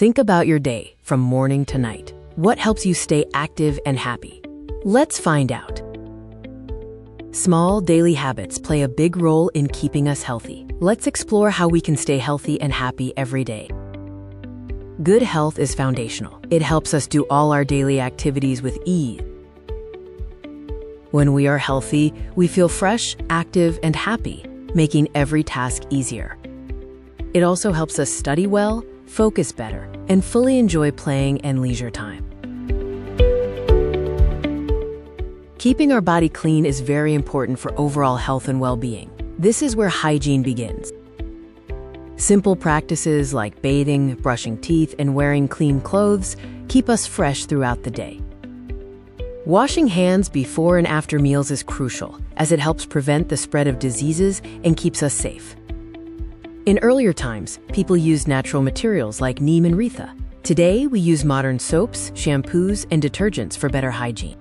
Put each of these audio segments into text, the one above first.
Think about your day from morning to night. What helps you stay active and happy? Let's find out. Small daily habits play a big role in keeping us healthy. Let's explore how we can stay healthy and happy every day. Good health is foundational. It helps us do all our daily activities with ease. When we are healthy, we feel fresh, active, and happy, making every task easier. It also helps us study well, focus better, and fully enjoy playing and leisure time. Keeping our body clean is very important for overall health and well-being. This is where hygiene begins. Simple practices like bathing, brushing teeth, and wearing clean clothes keep us fresh throughout the day. Washing hands before and after meals is crucial, as it helps prevent the spread of diseases and keeps us safe. In earlier times, people used natural materials like neem and retha. Today, we use modern soaps, shampoos, and detergents for better hygiene.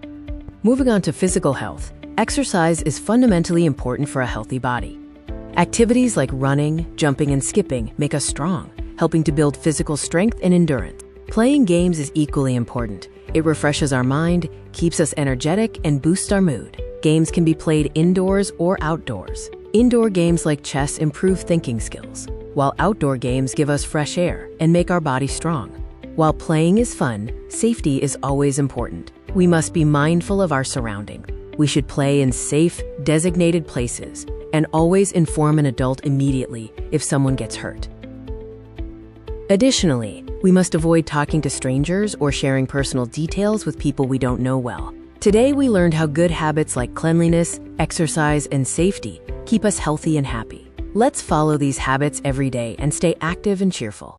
Moving on to physical health, exercise is fundamentally important for a healthy body. Activities like running, jumping, and skipping make us strong, helping to build physical strength and endurance. Playing games is equally important. It refreshes our mind, keeps us energetic, and boosts our mood. Games can be played indoors or outdoors. Indoor games like chess improve thinking skills, while outdoor games give us fresh air and make our body strong. While playing is fun, safety is always important. We must be mindful of our surroundings. We should play in safe, designated places and always inform an adult immediately if someone gets hurt. Additionally, we must avoid talking to strangers or sharing personal details with people we don't know well. Today, we learned how good habits like cleanliness, exercise, and safety keep us healthy and happy. Let's follow these habits every day and stay active and cheerful.